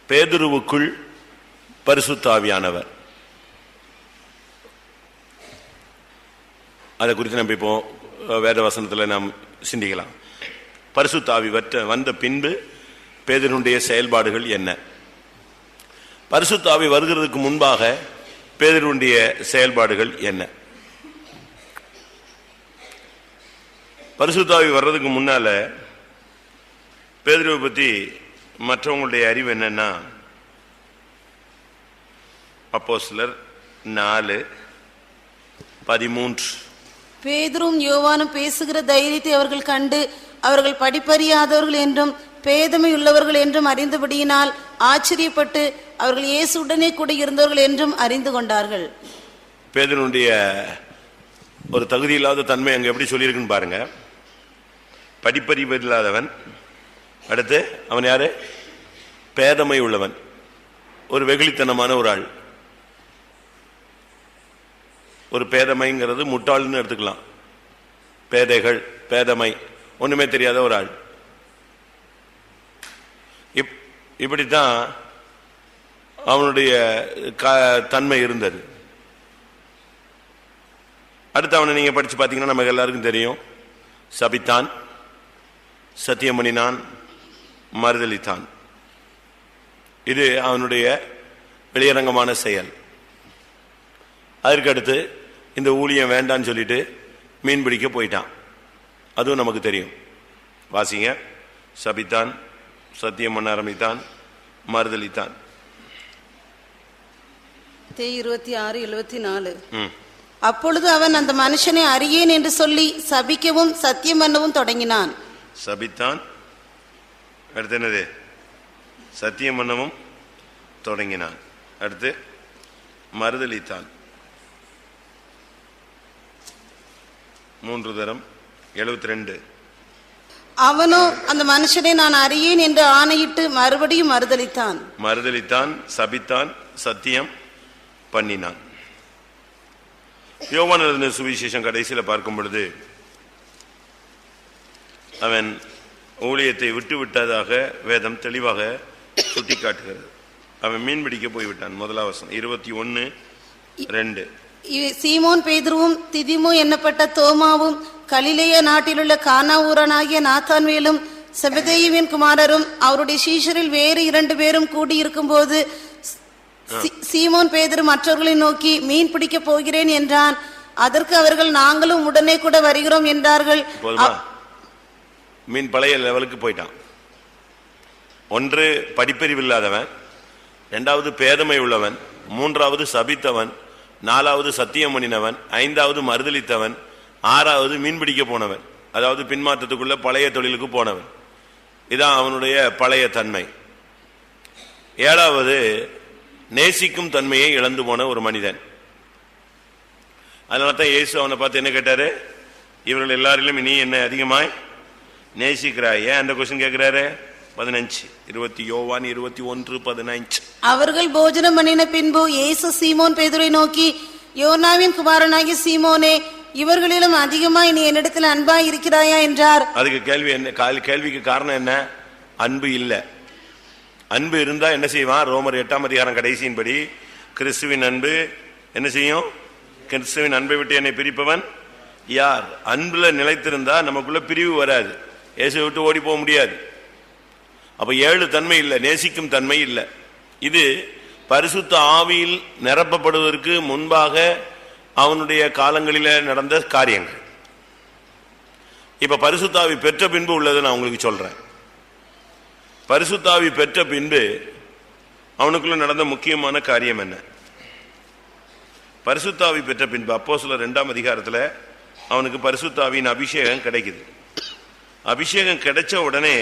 பேதுருவுக்குள் பரிசுத்த ஆவியானவர். அதை குறித்து நம்ம இப்போ வேத வசனத்தில் நாம் சிந்திக்கலாம். பரிசுத்த ஆவி வந்த பின்பு பேதுருடைய செயல்பாடுகள் என்ன? பரிசுத்த ஆவி வருகிறதுக்கு முன்பாக பேதுருடைய செயல்பாடுகள் என்ன? பரிசுத்த ஆவி வர்றதுக்கு முன்னால பேதுருவை பற்றி மற்றவங்களுடைய அறிவு என்னன்னா, அப்போஸ்தலர் 4:13 பேதுரும் யோவானும் பேசுகிற தைரியத்தை அவர்கள் கண்டு அவர்கள் படிப்பறியாதவர்கள் என்றும் பேதமை உள்ளவர்கள் என்றும் அறிந்தபடியினால் ஆச்சரியப்பட்டு அவர்கள் இயேசுடனே கூட இருந்தவர்கள் என்றும் அறிந்து கொண்டார்கள். பேதுருடைய ஒரு தகுதி இல்லாத தன்மை அங்க எப்படி சொல்லியிருக்குன்னு பாருங்க. படிப்பறிவு இல்லாதவன், அடுத்து அவன் யாரு? பேதமை உள்ளவன், ஒரு வெகுளித்தனமான ஒரு ஆள். ஒரு பேதமைங்கிறது முட்டாள்னு எடுத்துக்கலாம். பேதைகள், பேதமை, ஒண்ணுமே தெரியாத ஒரு ஆள். இப்படித்தான் அவனுடைய தன்மை இருந்தது. அடுத்து அவனை நீங்க படிச்சு பார்த்தீங்கன்னா நமக்கு எல்லாருக்கும் தெரியும். சபித்தான், சத்தியம் பண்ணினான், மறுதலித்தான். இது அவனுடைய வெளியரங்கமான செயல். அதற்கு அடுத்து இந்த ஊழியம் வேண்டான்னு சொல்லிட்டு மீன் பிடிக்க போயிட்டான். அதுவும் நமக்கு தெரியும். வாசிங்க. சபித்தான், சத்தியம் பண்ண ஆரம்பித்தான், மறுதலித்தான். 26:74 அப்பொழுது அவன் அந்த மனுஷனை அறியேன் என்று சொல்லி சபிக்கவும் சத்தியம் பண்ணவும் தொடங்கினான். சபித்தான், அடுத்து என்னது? சத்தியம் பண்ணவும் தொடங்கினான். அடுத்து மறுதலித்தான். 3 தரம் 72. அவனோ அந்த மனுஷனை நான் அறியேன் என்று ஆணையிட்டு மறுபடியும் மறுதலித்தான், சபித்தான், சத்தியம் பண்ணினான். யோவான் எழுதின சுவிசேஷம் கடைசியில் பார்க்கும் பொழுது அவன் ஊழியத்தை விட்டு விட்டதாக வேதம் தெளிவாக சுட்டி காட்டுகிறது. அவன் மீன் பிடிக்க போய்விட்டான். 21:2 சீமோன் பேதுருவும் திதிமு என்னப்பட்ட தோமாவும் கலிலேய நாட்டிலுள்ள கானா ஊரனாகிய நாத்தான்வேலும் செபதேயுவின் குமாரரும் அவருடைய சீஷரில் வேறு 2 பேரும் கூடியிருக்கும் போது சீமோன் பேதுரு மற்றவர்களை நோக்கி மீன் பிடிக்க போகிறேன் என்றான். அதற்கு அவர்கள் நாங்களும் உடனே கூட வருகிறோம் என்றார்கள். மீன் பழைய லெவலுக்கு போயிட்டான். ஒன்று படிப்பறிவு இல்லாதவன், 2வது பேதமை உள்ளவன், 3வது சபித்தவன், 4வது சத்தியம் பண்ணினவன், 5வது மறுதலித்தவன், 6வது மீன் பிடிக்க போனவன், அதாவது பின்மாற்றத்துக்குள்ள பழைய தொழிலுக்கு போனவன். இதான் அவனுடைய பழைய தன்மை. 7வது நேசிக்கும் தன்மையை இழந்து போன ஒரு மனிதன். அதனால தான் இயேசு அவனை பார்த்து என்ன கேட்டாரு? இவர்கள் எல்லாரிலும் நீ என்ன அதிகமாய் நேசிக்கிறாய்? ஏன் அந்த கொஸ்டின் கேட்கிறாரு? 15 யோவான் 21:15 அவர்கள் போஜனம் பண்ணின பின்பு இயேசு சீமோன் பேதுரை நோக்கி, யோனாவின் குமாரனாகிய சீமோனே, இவர்களிலும் அதிகமாய் நீ என்னிடத்தில் அன்பாய் இருக்கிறாயா என்றார். அதுக்கு கேள்வி என்ன? கேள்விக்கு காரணம் என்ன? அன்பு இல்ல. அன்பு இருந்தா என்ன செய்வான்? ரோமர் 8ஆம் அதிகாரம் கடைசியின்படி கிறிஸ்துவின் அன்பு என்ன செய்யும்? கிறிஸ்துவின் அன்பை விட்டு என்னை பிரிப்பவன் யார்? அன்புல நிலைத்திருந்தா நமக்குள்ள பிரிவு வராது. இயேசுவை விட்டு ஓடி போக முடியாது. அப்ப 7 தன்மை இல்லை, நேசிக்கும் தன்மை இல்லை. இது பரிசுத்த ஆவியில் நிரப்பப்படுவதற்கு முன்பாக அவனுடைய காலங்களில நடந்த காரியங்கள். இப்ப பரிசுத்த ஆவி பெற்ற பின்பு உள்ளதை நான் உங்களுக்கு சொல்றேன். பரிசுத்த ஆவி பெற்ற பின்பு அவனுக்குள்ள நடந்த முக்கியமான காரியம் என்ன? பரிசுத்த ஆவி பெற்ற பின்பு அப்போஸ்தலர் 2ஆம் அதிகாரத்துல அவனுக்கு பரிசுத்த ஆவியின் அபிஷேகம் கிடைக்குது. அபிஷேகம் கிடைச்ச உடனே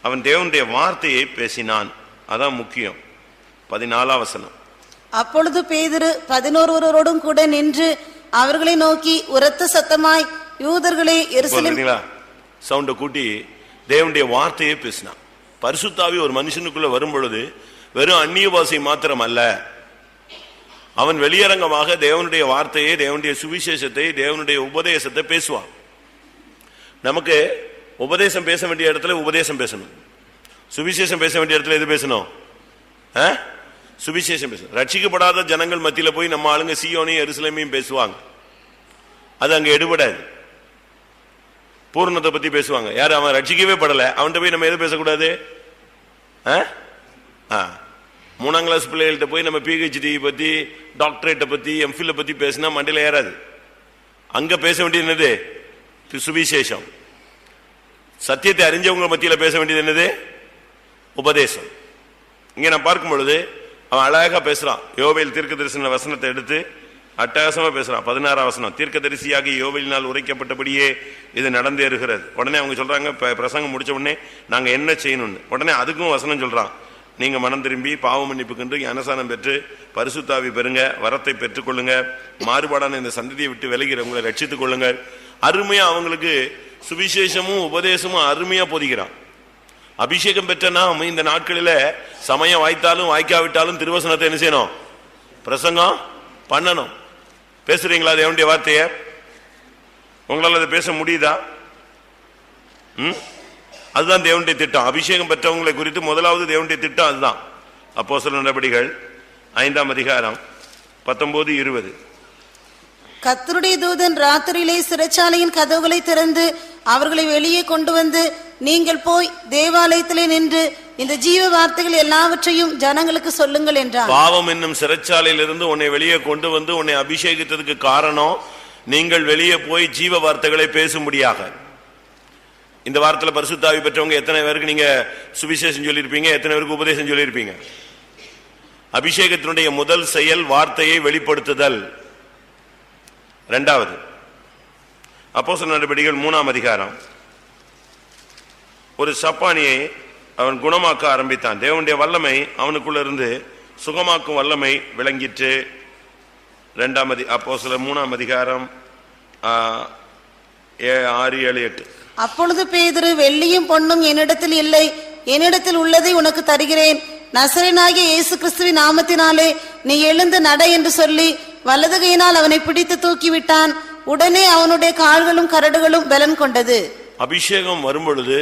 அவன் தேவனுடைய வார்த்தையை பேசினான். அதான் முக்கியம். 14ஆம் வசனம். அப்பொழுது பேதுரு 11 கூட நின்று அவர்களை நோக்கி உரத்த சத்தமாய், யூதர்களே, எருசலேம். சவுண்ட கூட்டி தேவனுடைய வார்த்தையை பேசினான். பரிசுத்த ஆவி ஒரு மனுஷனுக்குள்ள வரும் பொழுது வெறும் அந்நிய பாஷை மாத்திரம் அல்ல, அவன் வெளியரங்கமாக தேவனுடைய வார்த்தையை, தேவனுடைய சுவிசேஷத்தை, தேவனுடைய உபதேசத்தை பேசுவான். நமக்கு உபதேசம் பேச வேண்டிய இடத்துல உபதேசம் பேசணும். சுவிசேஷம் பேச வேண்டிய இடத்துல எது பேசணும்? சுவிசேஷம் பேசணும். ரட்சிக்கப்படாத ஜனங்கள் மத்தியில போய் நம்ம ஆளுங்க சீயோனையும் எருசலேமையும் பேசுவாங்க, அது அங்க எடுபடாது. பூர்ணத்தை பத்தி பேசுவாங்க. யாரு? அவன் ரட்சிக்கவே படல, அவன்கிட்ட போய் நம்ம எது பேசக்கூடாது? 3ஆம் கிளாஸ் பிள்ளைகள்கிட்ட போய் நம்ம PhD பத்தி, டாக்டரேட்டை பத்தி, MPhil பத்தி பேசினா மண்டையில ஏறாது. அங்க பேச வேண்டியது என்னது? சுவிசேஷம். சத்தியத்தை அறிஞ்சவங்க மத்தியில பேச வேண்டியது என்னது? உபதேசம். இங்க நான் பார்க்கும் பொழுது அவன் அழகா பேசுறான். யோவேல் தீர்க்கதரிசன வசனத்தை எடுத்து அட்டகாசமா பேசுறான். 16ஆம் வசனம், தீர்க்கதரிசியாகி யோவேலினால் உரைக்கப்பட்டபடியே இது நடந்தேறுகிறது. உடனே அவங்க சொல்றாங்க, பிரசங்கம் முடிச்ச உடனே நாங்க என்ன செய்யணும்னு. உடனே அதுக்கும் வசனம் சொல்றான், நீங்க மனம் திரும்பி பாவ மன்னிப்புக்கென்று ஞானசானம் பெற்று பரிசுத்தாவி பெறுங்க, வரத்தை பெற்றுக்கொள்ளுங்க, மாறுபாடான இந்த சந்ததியை விட்டு விலகிறவங்களை ரட்சித்துக் கொள்ளுங்க. அருமையா அவங்களுக்கு சுவிசேஷமும் உபதேசமும் அருமையா போதிக்கிறான். அபிஷேகம் பெற்ற நாம் இந்த நாட்களில சமயம் வாய்த்தாலும் வாய்க்காவிட்டாலும் திருவசனத்தை என்ன செய்யணும்? பிரசங்கம் பண்ணணும். பேசுறீங்களா தேவனுடைய வார்த்தைய? உங்களால் அதை பேச முடியுதா? அதுதான் தேவனுடைய திட்டம். அபிஷேகம் பெற்றவங்களை குறித்து முதலாவது தேவனுடைய திட்டம் அதுதான். அப்போஸ்தலர் நடபடிகள் 5ஆம் அதிகாரம் 19-20. கர்த்தருடைய தூதன் ராத்திரியிலே சிறைச்சாலையின் கதவுகளை திறந்து அவர்களை வெளியே கொண்டு வந்து, நீங்கள் போய் தேவாலயத்திலே நின்று இந்த ஜீவ வார்த்தைகள் எல்லாவற்றையும் ஜனங்களுக்கு சொல்லுங்கள் என்றார். பாவம் என்னும் சிறைச்சாலையிலிருந்து உன்னை வெளியே கொண்டு வந்து உன்னை அபிஷேகித்ததுக்கு காரணம், நீங்கள் வெளியே போய் ஜீவ வார்த்தைகளை பேசும்படியாக. இந்த வாரத்தில் பரிசுத்த ஆவி பெற்றவங்க எத்தனை பேருக்கு நீங்க சுவிசேஷம் சொல்லியிருப்பீங்க? எத்தனை பேருக்கு உபதேசம் சொல்லியிருப்பீங்க? அபிஷேகத்தினுடைய முதல் செயல் வார்த்தையை வெளிப்படுத்துதல். இரண்டாவது, அப்போஸ்தலர் நடபடிகள் 3ஆம் அதிகாரம், ஒரு சப்பானியை அவன் குணமாக்க ஆரம்பித்தான். தேவனுடைய வல்லமை அவனுக்குள்ள இருந்து சுகமாக்கும் வல்லமை விளங்கிற்று. 2ஆம் அப்போஸ்தலர் 3ஆம் அதிகாரம் 6, 7, 8. அப்பொழுது பேதுரு, வெள்ளியும் பொன்னும் என்னிடத்தில் இல்லை, என்னிடத்தில் உள்ளதை உனக்கு தருகிறேன், நசரேயனாகிய இயேசு கிறிஸ்துவின் நாமத்தினாலே நீ எழுந்து நட என்று சொல்லி வலது கையினால் அவனை பிடித்து தூக்கிவிட்டான். உடனே அவனுடைய கால்களும் கரடுகளும் பலன் கொண்டது. அபிஷேகம் வரும் பொழுது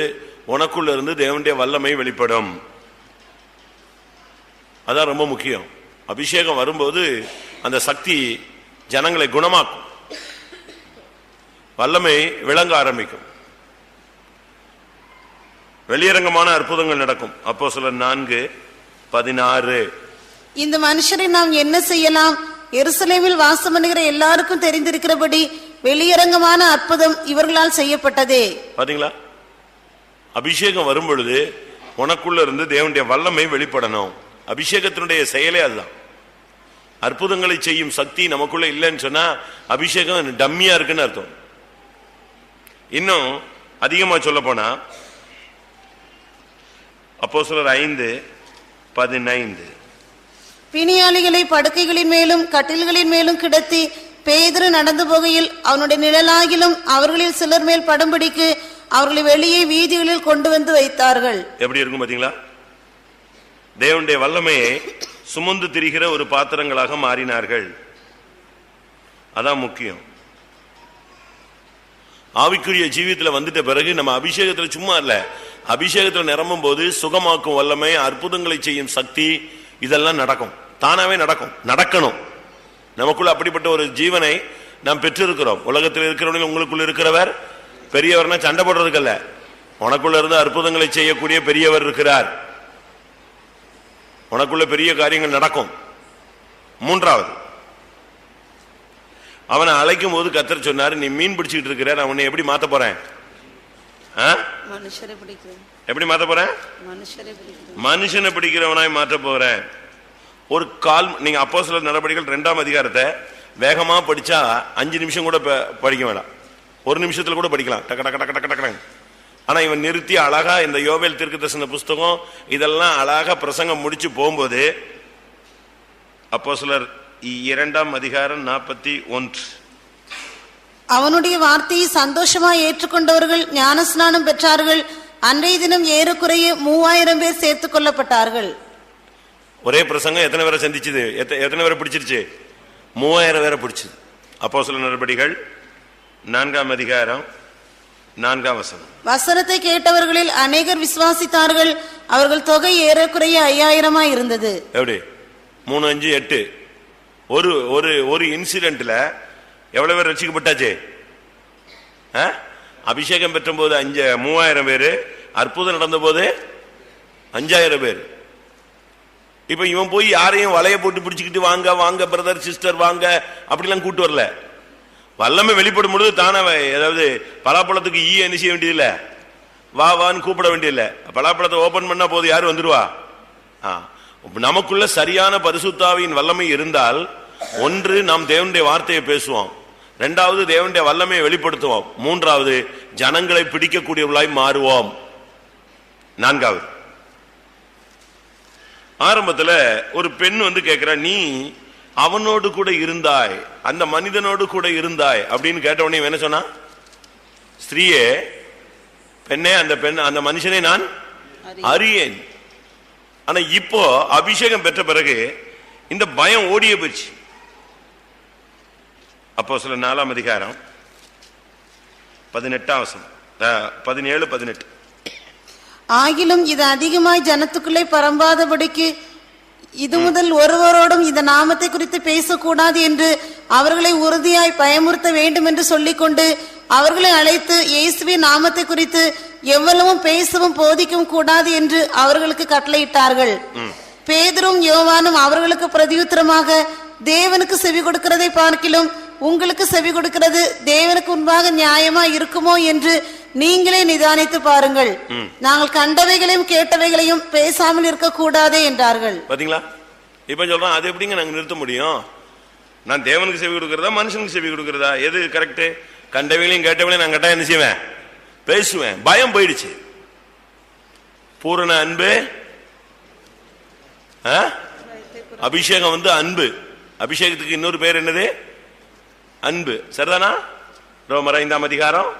உனக்குள்ள இருந்து தேவனுடைய வல்லமை வெளிப்படும். அதான் ரொம்ப முக்கியம். அபிஷேகம் வரும்போது அந்த சக்தி ஜனங்களை குணமாக்கும், வல்லமை விளங்க ஆரம்பிக்கும், வெளியரங்கமான அற்புதங்கள் நடக்கும். அப்போஸ்தலர் 4:16. இந்த மனுஷரை நாம் என்ன செய்யலாம்? எருசலேமில் வாசம் பண்ணுகிற எல்லாருக்கும் தெரிந்திருக்கிறபடி வெளியரங்கமான அற்புதம் இவர்களால் செய்யப்பட்டதே. பாத்தீங்களா? அபிஷேகம் வரும் பொழுது உனக்குள்ள இருந்து தேவனுடைய வல்லமை வெளிப்படணும். அபிஷேகத்தினுடைய செயலே அதுதான். அற்புதங்களை செய்யும் சக்தி நமக்குள்ள இல்லைன்னு சொன்னா அபிஷேகம் டம்மியா இருக்குன்னு அர்த்தம். இன்னும் அதிகமா சொல்ல போனா அப்போஸ்தலர் 5:15. பிணியாளிகளை படுக்கைகளின் மேலும் கட்டில்களின் மேலும் கிடத்தி பேதுரு நடந்து போகையில் அவனுடைய நிழலாகிலும் அவர்களில் சிலர் மேல் படும்படிக்கு அவர்களை வெளியே வீதிகளில் கொண்டு வந்து வைத்தார்கள். எப்படி இருக்கும் பாத்தீங்களா? தேவனுடைய வல்லமையை சுமந்து திரிகிற ஒரு பாத்திரங்களாக மாறினார்கள். அதான் முக்கியம். ஆவிக்குரிய ஜீவியத்தில் வந்துட்ட பிறகு நம்ம அபிஷேகத்தில் சும்மா இல்ல, அபிஷேகத்தில் நிரம்பும் போது சுகமாக்கும் வல்லமை, அற்புதங்களை செய்யும் சக்தி, இதெல்லாம் நடக்கும். தானாவே நடக்கணும். நமக்குள்ள அப்படிப்பட்ட ஒரு ஜீவனை நாம் பெற்றிருக்கிறோம். உலகத்தில் இருக்கிறவங்க உங்களுக்குள்ள இருக்கிறவர் பெரியவர்னா சண்டை போடுறதுக்கு அல்ல, உனக்குள்ள இருந்து அற்புதங்களை செய்யக்கூடிய பெரியவர் இருக்கிறார். உனக்குள்ள பெரிய காரியங்கள் நடக்கும். மூன்றாவது, அவனை அழைக்கும் போது கர்த்தர் சொன்னார், நீ மீன் பிடிச்சிட்டு இருக்கிற, நான் உன்னை எப்படி மாத்த போறேன்? எப்படி மாத்த போறேன்? மனுஷனை பிடிக்கிறவனாய் மாற்ற போறேன். ஒரு கால், நீங்க அப்போஸ்தலர் நடபடிகள் 2ஆம் அதிகாரத்தை வேகமா படிச்சா 5 நிமிஷம் கூட படிக்க வேண்டாம், 1 நிமிஷத்துல கூட படிக்கலாம், டக்கு டக்கு டக்கு டக்கு டக்கு. ஆனா இவன் நிறுத்தி அழகா இந்த யோவேல் தீர்க்கதரிசன புஸ்தகம் இதெல்லாம் அழகா பிரசங்கம் முடிச்சு போகும்போது அப்போஸ்தலர் 2ஆம் அதிகாரம் 41. அவனுடைய வார்த்தையை சந்தோஷமாய் ஏற்றுக்கொண்டவர்கள் ஞானஸ்நானம் பெற்றார்கள். அன்றைய தினம் ஏறக்குறைய 3000 பேர் சேர்த்துக் கொள்ளப்பட்டார்கள். ஒரே பிரசங்கம் எத்தனை பேரை சந்திச்சது? எத்தனை பேரை பிடிச்சிருச்சு? 3000 பேரை பிடிச்சது. அப்போஸ்தலர் நடபடிகள் 4ஆம் அதிகாரம் 4ஆம் வசனம். வசனத்தை கேட்டவர்களில் அநேகர் விசுவாசித்தார்கள். அவர்கள் தொகை ஏறக்குறைய 5000 இருந்தது. எப்படி 3, 5, 8 ஒரு இன்சிடென்ட்ல எவ்வளவு பேர் ரட்சிக்கப்பட்டாச்சு? அபிஷேகம் பெற்ற போது 3000 பேரு, அற்புதம் நடந்த போது 5000 பேர். இப்ப இவன் போய் யாரையும் வலைய போட்டு பிடிச்சுக்கிட்டு வாங்க வாங்க பிரதர் சிஸ்டர் வாங்க அப்படிலாம் கூட்டு வரல. வல்லமை வெளிப்படும் பொழுது தானே, ஏதாவது பலாப்பழத்துக்கு என்ன செய்ய வேண்டியதில்லை, வா வான்னு கூப்பிட வேண்டியதில்லை. பலாப்பழத்தை ஓபன் பண்ணா போது யாரு வந்துருவா? நமக்குள்ள சரியான பரிசுத்தாவியின் வல்லமை இருந்தால், ஒன்று நாம் தேவனுடைய வார்த்தையை பேசுவோம், இரண்டாவது தேவனுடைய வல்லமையை வெளிப்படுத்துவோம், மூன்றாவது ஜனங்களை பிடிக்கக்கூடியவர்களாய் மாறுவோம். 4வது, ஆரம்பத்துல ஒரு பெண் வந்து கேட்கிறா, நீ அவனோடு கூட இருந்தாய், அந்த மனிதனோடு கூட இருந்தாய் அப்படின்னு கேட்ட உடனே என்ன சொன்னா? ஸ்திரீயே, பெண்ணே, அந்த மனுஷனை நான் அறியேன். ஆனா இப்போ அபிஷேகம் பெற்ற பிறகு இந்த பயம் ஓடிய போச்சு. அப்போஸ்தலர் 4ஆம் அதிகாரம் 18ஆம் வசனம், 17, 18. ஆகிலும் இது அதிகமாய் ஜனத்துக்குள்ளே பரம்பாதபடிக்கு இது முதல் ஒருவரோடும் இந்த நாமத்தை குறித்து பேசக்கூடாது என்று அவர்களை உறுதியாய் பயமுறுத்த வேண்டும் என்று சொல்லிக்கொண்டு அவர்களை அழைத்து இயேசுவின் நாமத்தை குறித்து எவ்வளவும் பேசவும் போதிக்கவும் கூடாது என்று அவர்களுக்கு கட்டளையிட்டார்கள். பேதுரும் யோவானும் அவர்களுக்கு பிரதியுத்தரமாக, தேவனுக்கு செவி கொடுக்கிறதை பார்க்கிலும் உங்களுக்கு செவி கொடுக்கிறது தேவனுக்கு முன்பாக நியாயமா இருக்குமோ என்று நீங்களே நிதானித்து பாருங்கள். நாங்கள் கண்டவைகளையும் கேட்டவைகளையும் பேசாமல் இருக்க கூடாதே என்றார்கள். பாத்தீங்களா? இப்ப சொல்றான், அது எப்படிங்க நாங்க நிறுத்த முடியும்? நான் தேவனுக்கு செவி கொடுக்கிறதா மனுஷனுக்கு செவி கொடுக்கிறதா? எது கரெக்ட்? கண்டவைகளையும் கேட்டவைகளையும் நான் கரெக்டா என்ன செய்வேன்? பேசுவேன். பயம் போயிடுச்சு. பூரண அன்பு, அபிஷேகம் வந்து அன்பு. அபிஷேகத்துக்கு இன்னொரு பேர் என்னது? அன்பு. சரிதானா? ரோமர் 5ஆம் அதிகாரம்.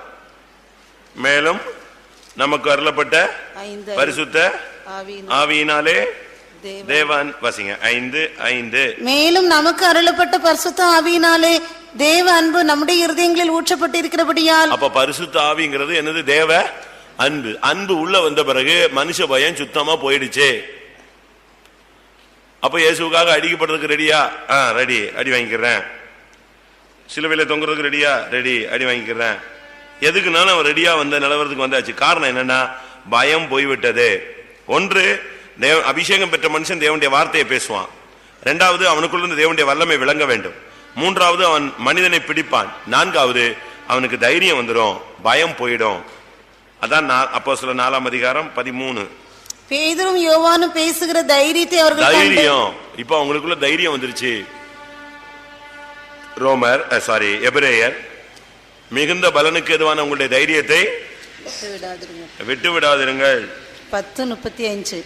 மேலும் நமக்கு அருளப்பட்ட பரிசுத்த ஆவியினாலே தேவன் வசிங்க 5:5. மேலும் நமக்கு அருளப்பட்ட பரிசுத்த ஆவியினாலே தேவ அன்பு நம்முடைய இருதயங்களில் ஊற்றப்பட்டிருக்கிறபடியால். அப்ப பரிசுத்த ஆவிங்கிறது என்னது? தேவ அன்பு. அன்பு உள்ள வந்த பிறகு மனுஷ பயம் சுத்தமா போயிடுச்சு. அப்ப இயேசுக்காக அடிக்கப்படுறதுக்கு ரெடியா? ரெடி, அடி வாங்கிக்கிறேன். சிலுவையில தொங்குறதுக்கு ரெடியா? ரெடி, அடி வாங்கிக்கிறேன். எதுக்குனாலும் அவன் ரெடியா வந்த நிலவரத்துக்கு வந்தாச்சு. காரணம் என்னன்னா, பயம் போய்விட்டது. ஒன்று, அபிஷேகம் பெற்ற மனுஷன் தேவனுடைய வார்த்தையை பேசுவான். இரண்டாவது, அவனுக்குள்ள தேவனுடைய வல்லமை விளங்க வேண்டும். மூன்றாவது, அவன் மனிதனை பிடிப்பான். நான்காவது, அவனுக்கு தைரியம் வந்துடும், பயம் போயிடும். அதான் அப்போஸ்தலர் 4ஆம் அதிகாரம் 13. பேதுரும் யோவானும் பேசுகிற தைரியத்தை அவர்கள் தைரியம், இப்ப அவங்களுக்குள்ள தைரியம் வந்துருச்சு. எபிரேயர், மிகுந்த பலனுக்கு எதுவான உங்களுடைய தைரியத்தை விட்டு விடாதிருங்கள். 10:35.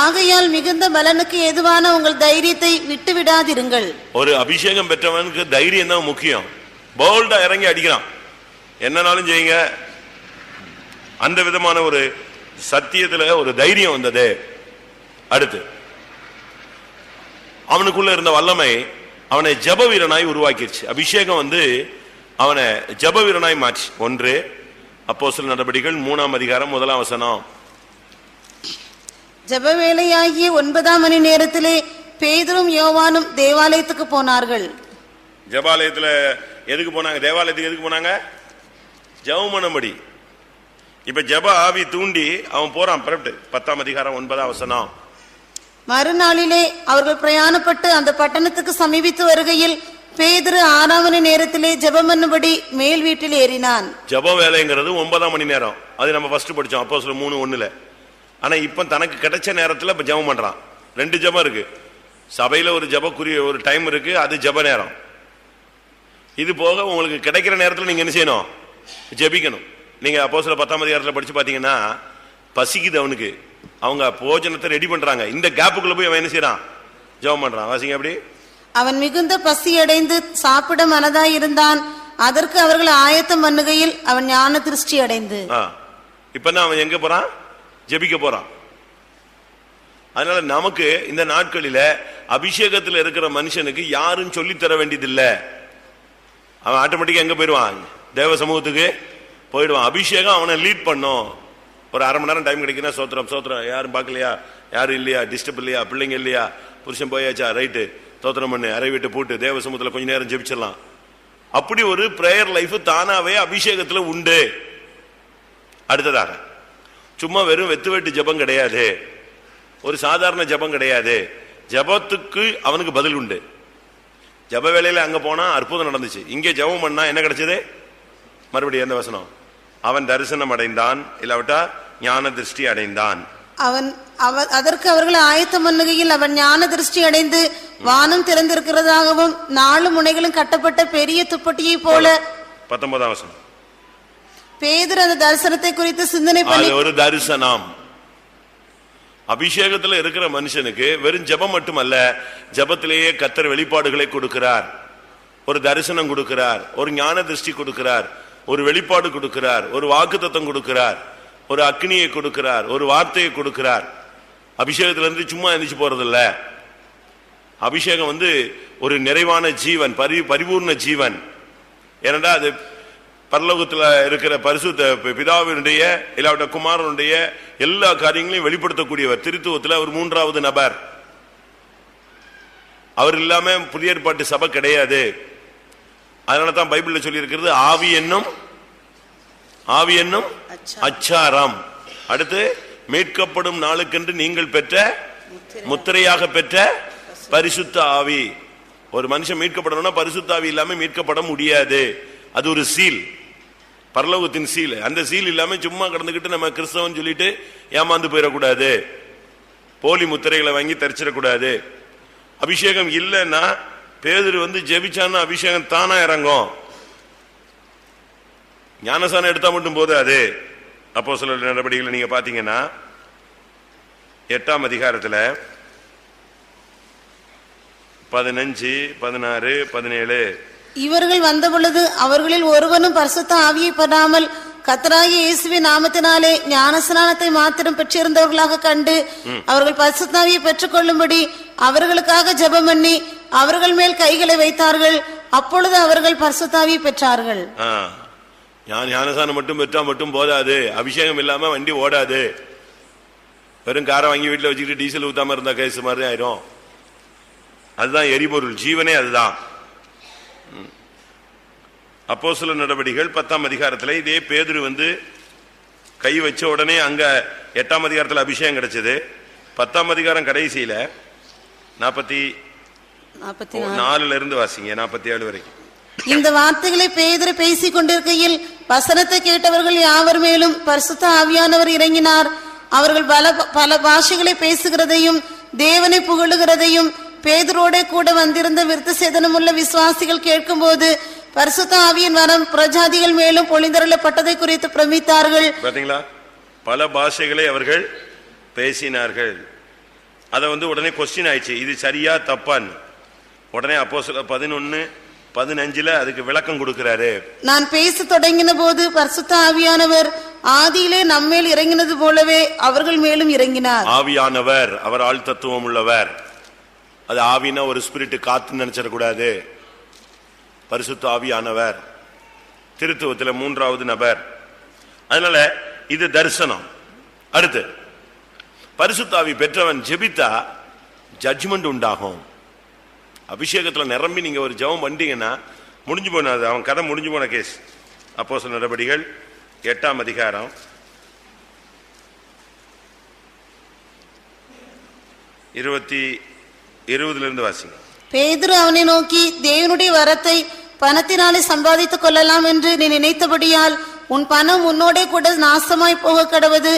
ஆகையால் மிகுந்த பலனுக்கு எதுவான உங்கள் தைரியத்தை விட்டு விடாதிருங்கள். ஒரு அபிஷேகம் பெற்றவனுக்கு தைரியம் தான் முக்கியம். போல்டா இறங்கி அடிக்கிறான், என்னன்னாலும் செய்யுங்க. அந்த விதமான ஒரு சத்தியத்துல ஒரு தைரியம் வந்தது. அடுத்து, அவனுக்குள்ள இருந்த வல்லமை அவனை ஜப வீரனாய் உருவாக்கிடுச்சு. அபிஷேகம் வந்து அவனை ஜப வீரனாய் மாற்றி. 1 அப்போஸ்தலர் நடபடிகள் 3ஆம் அதிகாரம் 1ஆம் வசனம். ஜப வேளையாகிய 9ஆம் மணி நேரத்திலே பேதுரும் யோவானும் தேவாலயத்துக்கு போனார்கள். ஜபாலயத்துல எதுக்கு போனாங்க? தேவாலயத்துக்கு எதுக்கு போனாங்க? ஜெபம் பண்ணும்படி. இப்ப ஜப ஆவி தூண்டி அவன் போறான். 10ஆம் அதிகாரம் 9ஆம் வசனம். மறுநாளிலே அவர்கள் பிரயாணப்பட்டு அந்த பட்டணத்துக்கு சமீபித்து வருகையில் பேதுரு 6ஆம் மணி நேரத்திலே ஜெபம் பண்ணும்படி மேல் வீட்டில் ஏறினான். ஜப வேலைங்கிறது 9ஆம் மணி நேரம். அது நம்ம ஃபர்ஸ்ட் படிச்சோம் அப்போஸ்தலர் 3:1. ஆனா இப்ப தனக்கு கிடைச்ச நேரத்துல ஜெபம் பண்றான். 2 ஜெபம் இருக்கு. சபையில ஒரு ஜெபக்குரிய ஒரு டைம் இருக்கு, அது ஜெப நேரம். இது போக உங்களுக்கு கிடைக்கிற நேரத்துல நீங்க என்ன செய்யணும்? ஜெபிக்கணும். நீங்க அப்போஸ்தலர் 10ஆம் அதிகாரத்துல படிச்சு பாத்தீங்கன்னா, பசிக்குது அவனுக்கு, அவங்க போஜனத்தை ரெடி பண்றாங்க. இந்த கேப்புக்குள்ள போய் அவன் என்ன செய்யறான்? ஜெபம் பண்றான். வாசிங்க அப்படி. அவன் மிகுந்த பசி அடைந்து சாப்பிட மனதாய் இருந்தான். அதற்கு அவர்கள் ஆயத்தம் பண்ணுகையில் அவன் ஞான திருஷ்டி அடைந்து. இப்ப அவன் எங்க போறான்? ஜெபிக்க போறான். அதனால நமக்கு இந்த நாட்களில அபிஷேகத்தில் இருக்கிற மனுஷனுக்கு யாரும் சொல்லி தர வேண்டியதில்லை. அவன் ஆட்டோமேட்டிக்கா எங்க போயிடுவான்? தேவ சமூகத்துக்கு போயிடுவான். அபிஷேகம் அவனை லீட் பண்ணும். ஒரு அரை மணி நேரம் டைம் கிடைக்குன்னா சோத்திரம் சோத்திரம், யாரும் பார்க்கலையா, யாரும் இல்லையா, டிஸ்டர்ப் இல்லையா, பிள்ளைங்க இல்லையா, புருஷன் போயாச்சா, ரைட்டு தோத்திரம் பண்ணு, அரை விட்டு போட்டு தேவ சமூகத்துல கொஞ்ச நேரம் ஜெபிச்சிடலாம். அப்படி ஒரு பிரேயர் லைஃப் தானாவே அபிஷேகத்துல உண்டு. அடுத்ததாக சும்மா வெறும் வெத்து வெட்டு ஜபம் கிடையாது, ஒரு சாதாரண ஜபம் கிடையாது. ஜபத்துக்கு அவனுக்கு பதில் உண்டு. ஜப வேளையில அங்க போனா அற்புதம் நடந்துச்சு, இங்கே ஜபம் பண்ணா என்ன கிடைச்சது? மறுபடியும் எந்த வசனம்? அவன் தரிசனம் அடைந்தான், இல்லாவிட்டா ஞான திருஷ்டி அடைந்தான். அதற்கு அவர்கள் ஆயத்தம் பண்ணுகையில் அவன் ஞான திருஷ்டி அடைந்து வானம் திறந்திருக்கிறதாகவும் 4 முனைகளும் கட்டப்பட்ட பெரிய துப்பட்டியை போல. 19ஆம் வசனம். பேதுரு அந்த தரிசனத்தை குறித்து சிந்தனை பண்ணி, ஒரு தரிசனம். அபிஷேகத்துல இருக்கிற மனுஷனுக்கு வெறும் ஜபம் மட்டுமல்ல, ஜபத்திலேயே கர்த்தர் வெளிப்பாடுகளை கொடுக்கிறார், ஒரு தரிசனம் கொடுக்கிறார், ஒரு ஞான திருஷ்டி கொடுக்கிறார், ஒரு வெளிப்பாடு கொடுக்கிறார், ஒரு வாக்குத்தத்தம் கொடுக்கிறார், ஒரு அக்னியை கொடுக்கிறார், ஒரு வார்த்தையை கொடுக்கிறார். அபிஷேகத்துல இருந்து சும்மா எந்திரிச்சு போறதில்ல. அபிஷேகம் ஒரு நிறைவான ஜீவன், பரிபூர்ண ஜீவன். ஏனென்றா அது பரலோகத்தில் இருக்கிற பரிசுத்த பிதாவினுடைய இல்லாவிட்ட குமாரனுடைய எல்லா காரியங்களையும் வெளிப்படுத்தக்கூடியவர். திருத்துவத்தில் அவர் 3வது நபர். அவர் இல்லாம புதிய ஏற்பாட்டு சபை கிடையாது. அதனால தான் பைபிள்ல சொல்லி இருக்கிறது ஆவி என்னும் அச்சாரம். அடுத்து மீட்கப்படும் நாளுக்கென்று நீங்கள் பெற்ற முத்திரையாக பெற்ற பரிசுத்த ஆவி. ஒரு மனுஷன் மீட்கப்படணும்னா பரிசுத்த ஆவி இல்லாம மீட்கப்பட முடியாது. அது ஒரு சீல், பரலோகத்தின் சீல். அந்த சீல் இல்லாம சும்மா கடந்துகிட்டு நம்ம கிறிஸ்தவன் சொல்லிட்டு ஏமாந்து போயிடக்கூடாது, போலி முத்திரைகளை வாங்கி தரிச்சிடக்கூடாது. அபிஷேகம் இல்லைன்னா பேதுரு ஜெபிச்சான்னா அபிஷேகம் தானா இறங்கும். ஞானசானம் எடுத்தா மட்டும் போதாது. அப்போஸ்தலர் நடவடிக்கைகளை நீங்க பாத்தீங்கன்னா 8ஆம் அதிகாரத்துல 15, 16, 17 இவர்கள் வந்த பொழுது அவர்களில் ஒருவனும் பரிசுத்த ஆவியை பெறாமல் கர்த்தராகிய இயேசுவின் நாமத்தினாலே ஞானஸ்நானத்தை மாத்திரம் பெற்றிருந்தவர்களாக கண்டு அவர்கள் பரிசுத்த ஆவியை பெற்றுக் கொள்ளும்படி அவர்களுக்காக ஜெபம் பண்ணி அவர்கள் மேல் கைகளை வைத்தார்கள். அப்பொழுது அவர்கள் பரிசுத்த ஆவியை பெற்றார்கள். ஞானஸ்நானம் மட்டும் பெற்றா மட்டும் போதாது, அபிஷேகம் இல்லாம வண்டி ஓடாது. வெறும் காரை வாங்கி வீட்டுல வச்சுக்கிட்டு டீசல் ஊத்தாம இருந்தா கேஸ் மாதிரி ஆயிரும். அதுதான் எரிபொருள், ஜீவனே அதுதான். அப்போஸ்தலர் நடவடிக்கைகள் 10ஆம் அதிகாரத்துல இதே பேதுரு கை வச்ச உடனே அங்க 8ஆம் அதிகாரத்துல அபிஷேகம் கிடைச்சது. 10ஆம் அதிகாரம் கடைசியில 44 இருந்து வாசிங்க 47 வரைக்கும். இந்த வார்த்தைகளை பேதுரு பேசிக் கொண்டிருக்கையில் வசனத்தை கேட்டவர்கள் யாவர் மேலும் பரிசுத்த ஆவியானவர் இறங்கினார். அவர்கள் பல பாஷைகளை பேசுகிறதையும் தேவனை புகழுகிறதையும் பேதுரோட கூட வந்திருந்த விருத்த சேதனமுள்ள விசுவாசிகள் கேட்கும் போது பரிசுத்த ஆவியின் வரம் பிரஜாதிகள் மேலும் பொழிந்தருளப்பட்டதை குறித்து பிரமித்தார்கள். பாத்தீங்களா, பல பாஷைகளை அவர்கள் பேசினார்கள். அத உடனே கொஸ்டின் ஆயிடுச்சு, இது சரியா தப்பான்னு. உடனே அப்போஸ்தலர் 11:15 அதுக்கு விளக்கம் கொடுக்கிறாரு. நான் பேச தொடங்கின போது பரிசுத்த ஆவியானவர் ஆதியிலே நம்மேல் இறங்கினது போலவே அவர்கள் மேலும் இறங்கினார். ஆவியானவர் அவர் ஆள் தத்துவம் உள்ளவர். அது ஆவினா ஒரு ஸ்பிரிட் காத்துன்னு நினைச்சிடக்கூடாது. பரிசுத்த ஆவியானவர் திருத்துவத்தில் 3வது நபர். அதனால இது தரிசனம். அடுத்து பரிசுத்த ஆவி பெற்றவன் ஜெபித்தா ஜட்ஜ்மெண்ட் உண்டாகும். அபிஷேகத்துல நிரம்பி நீங்க ஒரு ஜெபம் பண்ணிட்டீங்கன்னா முடிஞ்சு போனது, அவன் கதை முடிஞ்சு போன கேஸ். அப்போஸ்தலர் நடவடிக்கைகள் 8ஆம் அதிகாரம் 20 வாசிங்க. பேதுரு அவனை நோக்கி, தேவனுடைய வரத்தை பணத்தினாலே சம்பாதித்துக் கொள்ளலாம் என்று நீ நினைத்தபடியால் உன் பணம் உன்னோட கூட நாசமாய் போக கடவது.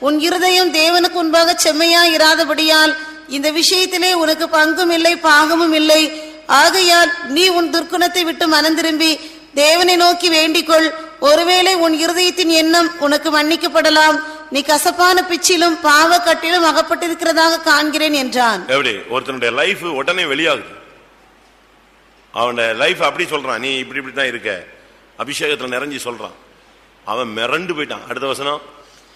உன் இருதயம் தேவனுக்கு முன்பாக செம்மையாய் இராதபடியால் இந்த விஷயத்திலே உனக்கு பங்கும் இல்லை பாகமும் இல்லை. ஆகையால் நீ உன் துர்க்குணத்தை விட்டு மனம் திரும்பி தேவனை நோக்கி வேண்டிக்கொள். ஒருவேளை உன் இருதயத்தின் எண்ணம் உனக்கு மன்னிக்கப்படலாம். நீ கசப்பான பிச்சிலும் பாவ கட்டிலும் அகப்பட்டிருக்கிறதாக காண்கிறேன் என்றான். எப்படி ஒருத்தனுடைய லைஃப் உடனே வெளியாகுது. அவனுடைய லைஃப் அப்படி சொல்றான், நீ இப்படி தான் இருக்க, அபிஷேகத்துல நிறைஞ்சி சொல்றான். அவன் மிரண்டு போயிட்டான். அடுத்த வசனம்,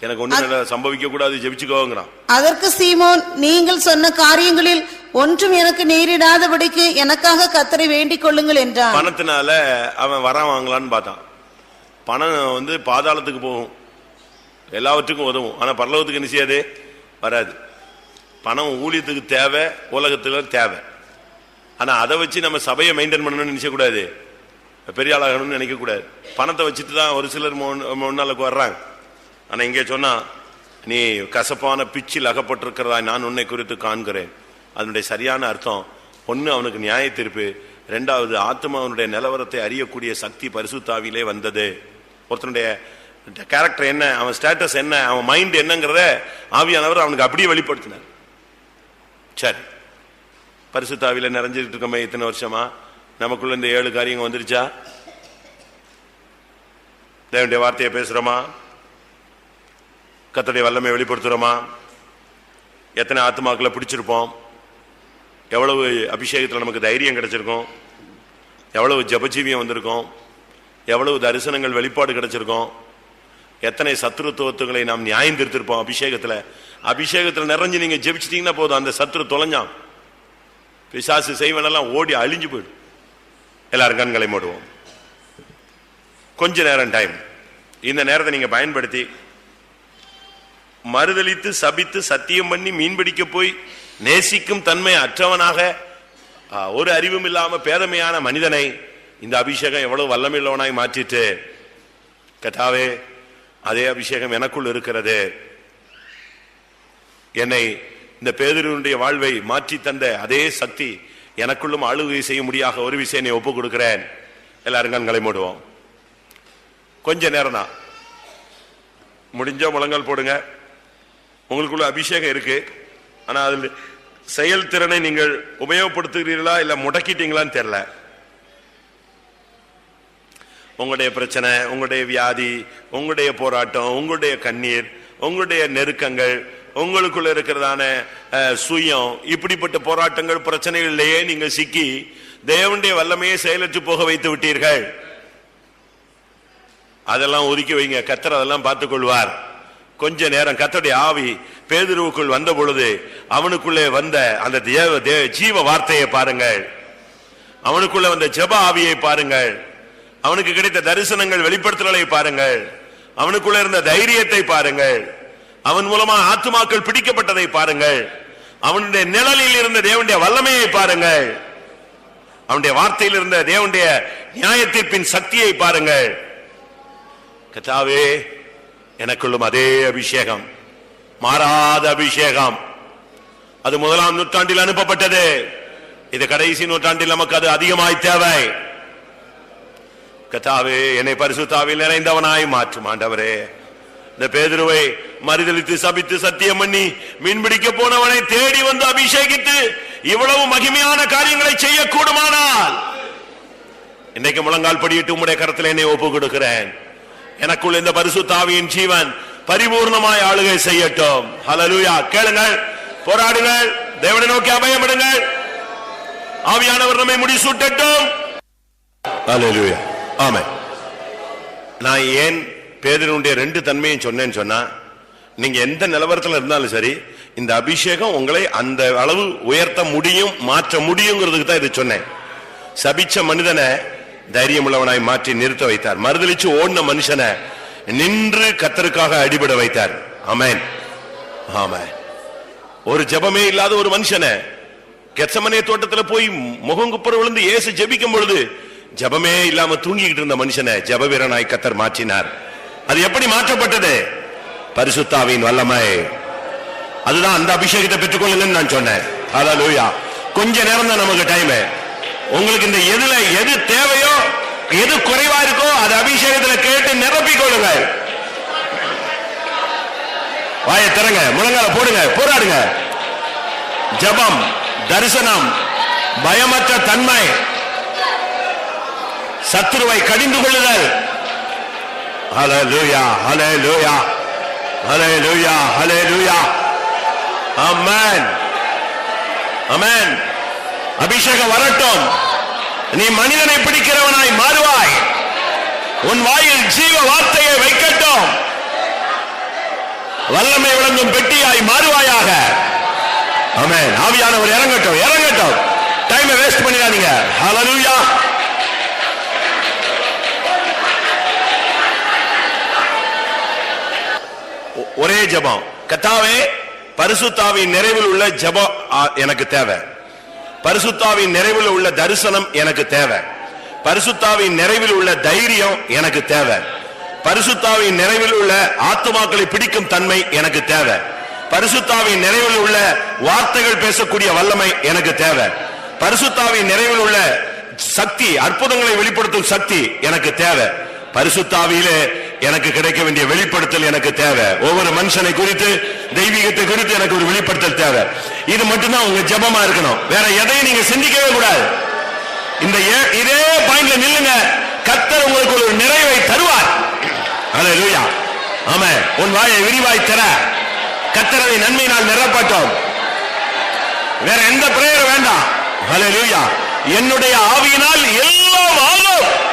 எனக்கு ஒண்ணு சம்பவிக்க கூடாது, ஜெபிச்சுக்கோங்கிறான். அதற்கு சீமோன், நீங்கள் சொன்ன காரியங்களில் ஒன்றும் எனக்கு நேரிடாதபடிக்கு எனக்காக கர்த்தரை வேண்டிக் கொள்ளுங்கள் என்றான். பணத்தினால அவன் வரம் வாங்கலான்னு பார்த்தான். பணம் பாதாளத்துக்கு போகும், எல்லாவற்றுக்கும் உதவும், ஆனா பரலோகத்துக்கு என்ன செய்யாது? வராது. பணம் ஊழியத்துக்கு தேவை, உலகத்துக்கு தேவை. ஆனா அதை வச்சு நம்ம சபையை மெயின்டைன் பண்ணணும்னு நினைச்சக்கூடாது, பெரிய ஆளாகணும்னு நினைக்க கூடாது. பணத்தை வச்சுட்டு தான் ஒரு சிலர் முன்னாளுக்கு வர்றாங்க. ஆனா இங்கே சொன்னா, நீ கசப்பான பிச்சில் அகப்பட்டிருக்கிறதா நான் உன்னை குறித்து காண்கிறேன். அதனுடைய சரியான அர்த்தம், ஒன்னு அவனுக்கு நியாய தீர்ப்பு, ரெண்டாவது ஆத்மாவனுடைய நிலவரத்தை அறியக்கூடிய சக்தி பரிசுத்தாவிலே வந்தது. ஒருத்தனுடைய கேரக்டர் என்ன, அவன் ஸ்டேட்டஸ் என்ன, அவன் மைண்ட் என்னங்கிறத ஆவியானவர் அவனுக்கு அப்படியே வெளிப்படுத்தினார். சரி, பரிசுத்தாவில நிறைஞ்சிட்டு இருக்கோமே இத்தனை வருஷமா, நமக்குள்ள இந்த 7 காரியங்கள் வந்துருச்சா? தேவனுடைய வார்த்தையை பேசுறோமா? கர்த்தருடைய வல்லமை வெளிப்படுத்துறோமா? எத்தனை ஆத்மாக்களை பிடிச்சிருப்போம்? எவ்வளவு அபிஷேகத்தில் நமக்கு தைரியம் கிடைச்சிருக்கும்? எவ்வளவு ஜபஜீவியம் வந்திருக்கும்? எவ்வளவு தரிசனங்கள் வெளிப்பாடு கிடைச்சிருக்கும்? எத்தனை சத்துருத்துவத்துகளை நாம் நியாயம் தீர்த்திருப்போம் அபிஷேகத்தில் நிறைஞ்சு நீங்க ஜெபிச்சிட்டீங்கன்னா போதும், அந்த சத்துரு தொலைஞ்சான், பிசாசு செய்வனெல்லாம் ஓடி அழிஞ்சு போயிடும். எல்லாரும் கண்களை மூடுவோம். கொஞ்ச நேரம் டைம், இந்த நேரத்தை நீங்க பயன்படுத்தி மறுதலித்து சபித்து சத்தியம் பண்ணி மீன்பிடிக்க போய் நேசிக்கும் தன்மை அற்றவனாக ஒரு அறிவும் இல்லாம பேதமையான மனிதனை இந்த அபிஷேகம் எவ்வளவு வல்லமையுள்ளவனாய் மாற்றிட்டு, கர்த்தாவே அதே அபிஷேகம் எனக்குள் இருக்கிறது, என்னை இந்த பேதுருவினுடைய வாழ்வை மாற்றி தந்த அதே சக்தி எனக்குள்ளும் ஆளுகை செய்ய முடியாத ஒரு விஷயம் ஒப்பு கொடுக்கிறேன். எல்லாரும் கண்களை மூடுவோம். கொஞ்ச நேரம் தான், முடிஞ்ச முழங்கால் போடுங்க. உங்களுக்குள்ள அபிஷேகம் இருக்கு, ஆனா அதில் செயல்திறனை நீங்கள் உபயோகப்படுத்துகிறீர்களா இல்ல முடக்கிட்டீங்களான்னு தெரியல. உங்களுடைய பிரச்சனை, உங்களுடைய வியாதி, உங்களுடைய போராட்டம், உங்களுடைய கண்ணீர், உங்களுடைய நெருக்கங்கள், உங்களுக்குள்ள இருக்கிறதான சுயம், இப்படிப்பட்ட போராட்டங்கள் பிரச்சனைகளிலேயே நீங்க சிக்கி தேவனுடைய வல்லமையை செயலற்று போக வைத்து விட்டீர்கள். அதெல்லாம் ஒதுக்கி வைங்க, கர்த்தர் அதெல்லாம் பார்த்துக் கொள்வார். கொஞ்ச நேரம் கர்த்தருடைய ஆவி பேதுருவுக்குள் வந்த பொழுது அவனுக்குள்ளே வந்த அந்த ஜீவ வார்த்தையை பாருங்கள், அவனுக்குள்ள வந்த ஜெப ஆவியை பாருங்கள், அவனுக்கு கிடைத்த தரிசனங்கள் வெளிப்படுத்தலை பாருங்கள், அவனுக்குள்ள இருந்த தைரியத்தை பாருங்கள், அவன் மூலமா ஆத்துமாக்கள் பிடிக்கப்பட்டதை பாருங்கள், அவனுடைய நிழலில் இருந்த தேவனுடைய வல்லமையை பாருங்கள், அவனுடைய வார்த்தையில் இருந்த தேவனுடைய நியாயத்தீர்ப்பின் சக்தியை பாருங்கள். கர்த்தாவே எனக்குள்ளும் அதே அபிஷேகம், மாறாத அபிஷேகம், அது 1ஆம் நூற்றாண்டில் அனுப்பப்பட்டது, இது கடைசி நூற்றாண்டில் நமக்கு அது அதிகமாய் தேவை. கர்த்தாவே என்னை பரிசுத்தாவில் நிறைந்தவனாய் மாற்றும் ஆண்டவரே. இந்த பேதுருவை மறுதலித்து சபித்து சத்தியம் பண்ணி மீன்பிடிக்க போனவனை தேடி வந்து அபிஷேகித்து இவ்வளவு மகிமையான காரியங்களை செய்யக்கூடுமானால் இன்றைக்கு முழங்கால் படியிட்டு உம்முடைய கரத்தில் என்னை ஒப்பு கொடுக்கிறேன். எனக்குள் இந்த பரிசுத்த ஆவியின் ஜீவன் பரிபூர்ணமாய் ஆளுகை செய்யட்டும். ஹல்லேலூயா. கேளுங்கள், போராடுங்கள், தேவனை நோக்கி அபயமிடுங்கள். ஆவியானவர் நம்மை முடிசூட்டட்டும். ஹல்லேலூயா. ஆமென். நான் ஏன் பேதுருவுடைய 2 தன்மையும் சொன்னேன்னு சொன்னா, நீங்க எந்த நிலவரத்தில் இருந்தாலும் சரி, இந்த அபிஷேகம் உங்களை அந்த அளவு உயர்த்த முடியும், மாற்ற முடியுங்கிறதுக்கு தான் இது சொன்னேன். சபிச்ச மனிதனை தைரியம் உள்ளவனாய் மாற்றி நிறுத்த வைத்தார். மறுதலிச்சு ஓடின மனுஷனை நின்று கர்த்தருக்காக அடிபட வைத்தார். ஆமென், ஆமென். ஒரு ஜெபமே இல்லாத ஒரு மனுஷனை கெத்சமனே தோட்டத்தில் போய் முகங்குப்புற விழுந்து இயேசு ஜெபிக்கும் பொழுது ஜெபமே இல்லாம தூங்கிக்கிட்டு இருந்த மனுஷனை ஜெப வீரனாய் கர்த்தர் மாற்றினார். அது எப்படி மாற்றப்பட்டது? பரிசுத்த ஆவியின் வல்லமை. அதுதான் அந்த அபிஷேகத்தை பெற்றுக்கொள்ளுங்கன்னு நான் சொன்னேன். ஹல்லேலூயா. கொஞ்ச நேரம் தான் நமக்கு டைம். உங்களுக்கு இந்த எது தேவையோ, எது குறைவா இருக்கோ அது அபிஷேகத்தில் கேட்டு நிரப்பிக் கொள்ளுங்கள். வாயை திறங்க, முழங்கால போடுங்க, போராடுங்க. ஜெபம், தரிசனம், பயமற்ற தன்மை, சத்துருவை கடிந்து கொள்ளுதல். ஹல்லேலூயா, ஹல்லேலூயா, ஹல்லேலூயா, ஹல்லேலூயா. ஆமென், ஆமென். அபிஷேகம் வரட்டும். நீ மனிதனை பிடிக்கிறவனாய் மாறுவாய். உன் வாயில் ஜீவ வார்த்தையை வைக்கட்டும். வல்லமை விளங்கும் பெட்டியாய் மாறுவாயாக. ஆமென். ஆவியானவர் இறங்கட்டும், இறங்கட்டும். டைமை வேஸ்ட் பண்ணிடாதீங்க. ஹல்லேலூயா. ஒரே ஜெபம். கர்த்தாவே, பரிசுத்தாவின் நிறைவில் உள்ள ஜெபம் எனக்கு தேவை. பரிசுத்தாவின் நிறைவில் உள்ள தரிசனம் எனக்கு தேவை. பரிசுத்தாவின் நிறைவில் உள்ள தைரியம் எனக்கு தேவை. பரிசுத்தாவின் நிறைவில் உள்ள ஆத்துமாக்களை பிடிக்கும் தன்மை எனக்கு தேவை. பரிசுத்தாவின் நிறைவில் உள்ள வார்த்தைகள் பேசக்கூடிய வல்லமை எனக்கு தேவை. பரிசுத்தாவின் நிறைவில் உள்ள சக்தி, அற்புதங்களை வெளிப்படுத்தும் சக்தி எனக்கு தேவை. பரிசுத்தாவியிலே எனக்கு கிடைக்க வேண்டிய வெளிப்படுத்தல் எனக்கு தேவை. ஒவ்வொரு மனுஷனை குறித்து, தெய்வீகத்தை குறித்து எனக்கு ஒரு வெளிப்படுத்தல் தேவை. இது மட்டும்தான் உங்க ஜெபமா இருக்கணும். வேற எதையும் நீங்க சிந்திக்கவே கூடாது. இந்த இதே பாயிண்ட்ல நில்லுங்க. கர்த்தர் உங்களுக்கு ஒரு நிறைவை தருவார். ஹல்லேலூயா. ஆமென். உன் வாயை விரிவாய் தர. கர்த்தரவை நன்மையினால் நிரப்பட்டும். வேற எந்த பிரேயர் வேண்டாம். ஹல்லேலூயா. என்னுடைய ஆவியினால் எல்லாம் ஆகும்.